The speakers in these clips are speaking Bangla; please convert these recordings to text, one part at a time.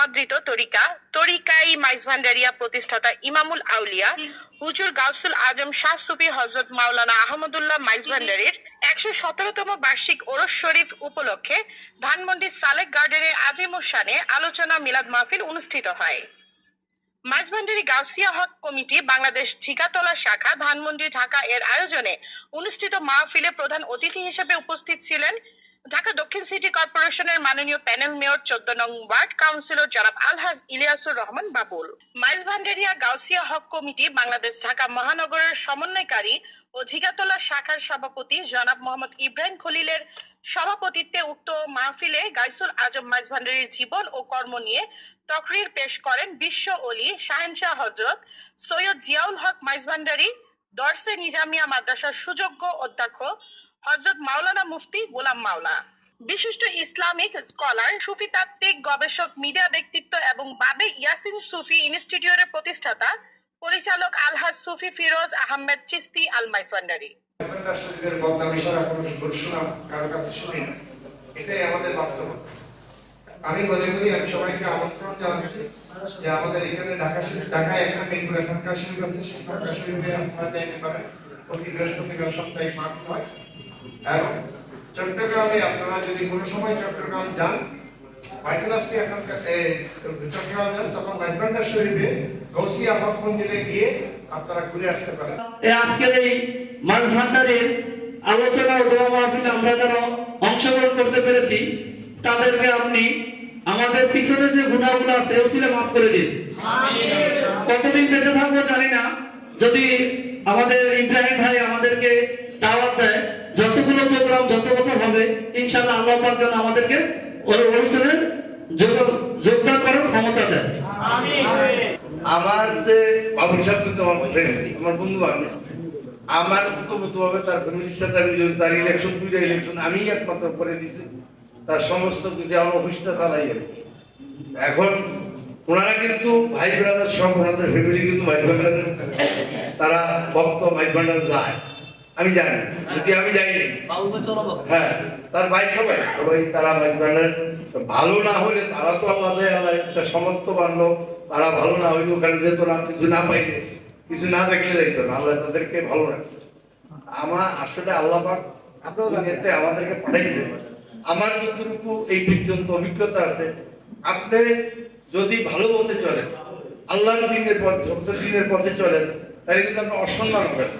সমাদৃত তরিকাই মাইজভান্ডারিয়া প্রতিষ্ঠাতা ইমামুল আউলিয়া হুজুর গাউসুল আজম শাহ সুফি হযরত মাওলানা আহমদুল্লাহ মাইজভান্ডারির ১১৭তম বার্ষিক ওরস শরীফ উপলক্ষে ধানমন্ডি সালেক গার্ডেনে আজিমুশানে আলোচনা মিলাদ মাহফিল অনুষ্ঠিত হয়। মাইজভান্ডারি গাউসিয়া হক কমিটি বাংলাদেশ ঝিকাতলা শাখা ধানমন্ডি ঢাকা এর আয়োজনে অনুষ্ঠিত মাহফিলে প্রধান অতিথি হিসেবে উপস্থিত ছিলেন ঢাকা দক্ষিণ সিটি কর্পোরেশনের মাননীয় প্যানেল মেয়র ১৪ নং ওয়ার্ড কাউন্সিলর জনাব আলহাজ ইলিয়াসুর রহমান বাবুল। মাইজভান্ডারিয়া গাউসিয়া হক কমিটি বাংলাদেশ ঢাকা মহানগরের সমন্বয়কারী ও ঝিকাতলা শাখার সভাপতি জনাব মোহাম্মদ ইব্রাহিম খলিলের সভাপতিত্বে উক্ত মাহফিলে গাউসুল আজম মাইজভান্ডারির জীবন ও কর্ম নিয়ে তকরির পেশ করেন বিশ্ব ওলি শাহেনশাহ হযরত সৈয়দ জিয়াউল হক মাইজভান্ডারি, দরসে নিজামিয়া মাদ্রাসার সুযোগ্য অধ্যক্ষ হযরত মাওলানা মুফতি গোলাম মাওলা, বিশিষ্ট ইসলামিক স্কলার, সুফি তাত্ত্বিক গবেষক, মিডিয়া ব্যক্তিত্ব এবং বাবে ইয়াসিন সুফি ইনস্টিটিউটের প্রতিষ্ঠাতা পরিচালক আলহাজ সুফি ফিরোজ আহমেদ চিস্তি আল মাইজভান্ডারি। এটাই আমাদের বাস্তবতা। আমি মনে করি আমি সবাইকে আমন্ত্রণ জানাচ্ছি যে আমাদের এখানে ঢাকায় একটা মিরপুর খানকা শরীফ আছে, সেই খানকা শরীফে আপনারা যাইতে পারেন। প্রতি বৃহস্পতিবার সাপ্তাহিক মাহফিল হয়। এবং চট্টগ্রামে আপনারা যদি কোনো সময় চট্টগ্রাম যান, চট্টগ্রাম যান, তখন মাইজভান্ডার শরীফে গাউসিয়া হক মন্দিরে গিয়ে আপনারা ঘুরে আসতে পারেন। আজকের এই মাইজভান্ডারের আলোচনা ও দোয়া মাহফিলে আমরা যারা অংশগ্রহণ করতে পেরেছি তাদেরকে আপনি আমাদের পিছনে যে গুনাহগুলো আছে ওসিলে মাফ করে দিন। কতদিন বেঁচে থাকবো জানি না, যদি আমাদের ইব্রাহিম ভাই আমাদেরকে দাওয়াত দেয়, যতগুলো প্রোগ্রাম যত বছর হবে ইনশাআল্লাহ আল্লাহ পাক যেন আমাদেরকে ওই অনুষ্ঠানে যোগদান করার ক্ষমতা দেয়। আমার যে বাবুল সাহেব কিন্তু আমার ফ্রেন্ড, আমার বন্ধু বান্ধব, আমার ভাবে তার ফ্যামিলির সাথে আমি তার ইলেকশন, দুইটা ইলেকশন আমি একমাত্র করে দিছি। তার সমস্ত কিছু আমার অফিসটা চালাই আর কি। এখন ওনারা কিন্তু ভাই ব্রাদার সব, ওনাদের ফ্যামিলি কিন্তু ভাই ব্রাদার, তারা ভক্ত মাইজভান্ডার যায়। আমি জানি, যদি আমি যাইনি, হ্যাঁ তার ভাই সবাই তারা মাইজভান্ডার ভালো না হলে, তারা তো আমাদের একটা সমর্থবান লোক, তারা ভালো না হইলে ওখানে যেত না, কিছু না পাইলে, কিছু না দেখলে যাইত না। আল্লাহ তাদেরকে ভালো রাখছে। আমার আসলে আল্লাহ পাক আমাদেরকে পাঠাইছে। আমার যতটুকু এই পর্যন্ত অভিজ্ঞতা আছে, আপনি যদি ভালো পথে চলেন, আল্লাহর দিনের পথে চলেন, তাহলে কিন্তু আপনি অসম্মান হবেন।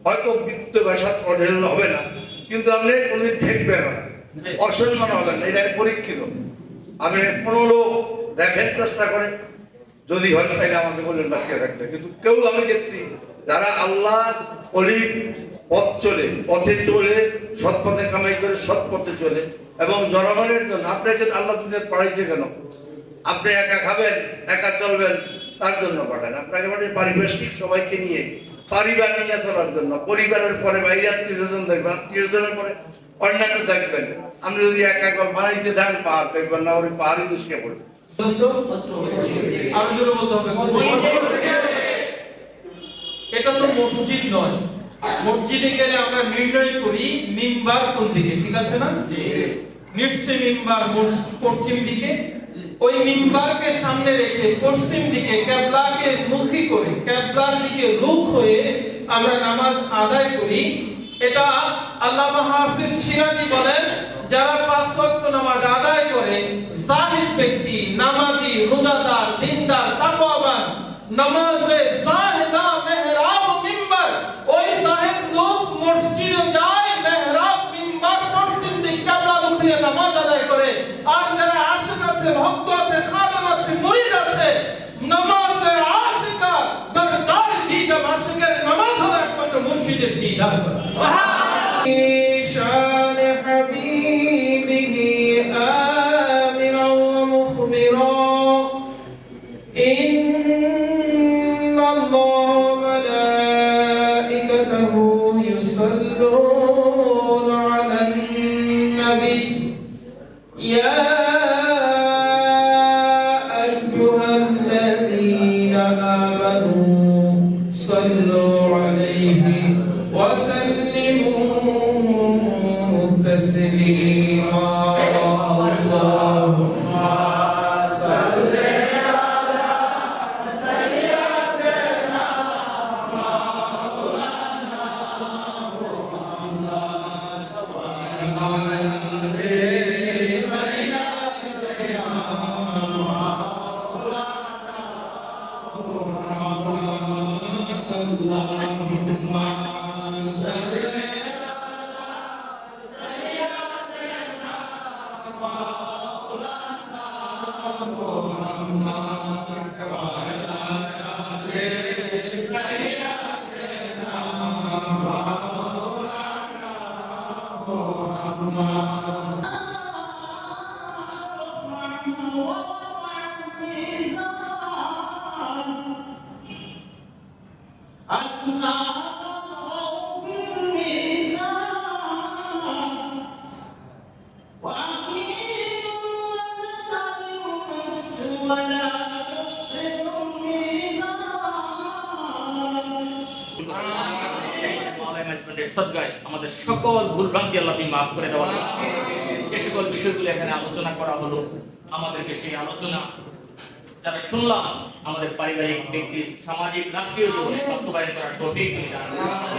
হয়তো বৃত্ত ভাষা অঢেল হবে না, কিন্তু আপনি কোনদিন ঠেকবেন না, অসম্মান হবেন না। এটা পরীক্ষিত। আপনি কোনো লোক দেখেন, চেষ্টা করেন, যদি হয় তাহলে আমাকে বললেন বাঁচিয়ে থাকতে। কিন্তু কেউ আমি দেখছি যারা আল্লাহ অলির পথে চলে, সৎ পথে কামাই করে, সৎ পথে চলে এবং জনগণের জন্য। আপনাকে আল্লাহ দুনিয়া পাঠাইছে কেন? আপনি একা খাবেন, একা চলবেন, তার জন্য পাঠান। আপনাকে পাঠায় পারিপার্শ্বিক সবাইকে নিয়ে, পরিবার নিয়ে চলার জন্য। পরিবারের পরে বাইরে আত্মীয়স্বজন দেখবেন, আত্মীয়স্বজনের পরে অন্যান্য দেখবেন। আপনি যদি একা বাড়িতে যান, পাহাড় দেখবেন না, ওই পাহাড়ি দুষ্কে পড়বে। এটা তো মসজিদ নয়। মসজিদে গেলে আমরা নির্ণয় করি মিম্বার কোন দিকে, ঠিক আছে না? নিশ্চয় মিম্বার পশ্চিম দিকে। ওই মিম্বারকে সামনে রেখে পশ্চিম দিকে কিবলাকে মুখী করে, কিবলার দিকে রুখ হয়ে আমরা নামাজ আদায় করি। এটা আল্লামা হাফিজ সিরাজি বলেন, যারা ৫ ওয়াক্ত নামাজ আদায় করে, জাহিদ ব্যক্তি, নামাজি, রোজাদার, দিনদার, তাকওয়াবান, নামাজে জাহিদা, মেহরাব, মিম্বার, ওই জাহিদ লোক মসজিদে যায়, মেহরাব, মিম্বার পশ্চিম দিক কিবলা মুখী নামাজ আদায় করে। আর যারা আশিক আছে, ভক্ত আছে, খাদেম আছে, মুরিদ আছে, নামাজে আশিকা দরদার দিদার, আশিকের নামাজ হলো একমাত্র মুর্শিদের দিদার। শান হাবিবিহি আমিরা ওয়া মুখবিরা, ইন্নাল্লাহা ওয়া মালাইকাতাহু ইউসাল্লুনা আলান নবী, ইয়া আইয়ুহাল্লাযীনা আমানু সাল্লু আলাইহি ওয়া সাল্লিমু তাসলিমা। আল্লাহুম্মা সদকায় আমাদের সকল ভুলভ্রান্তি আল্লাহ তুমি মাফ করে দেওয়া যে সকল বিষয়গুলো এখানে আলোচনা করা হলো আমাদেরকে সেই আলোচনা যারা শুনলাম আমাদের পারিবারিক ব্যক্তি সামাজিক রাষ্ট্রীয় জীবনে বাস্তবায়ন করার তৌফিক তুমি দান করো।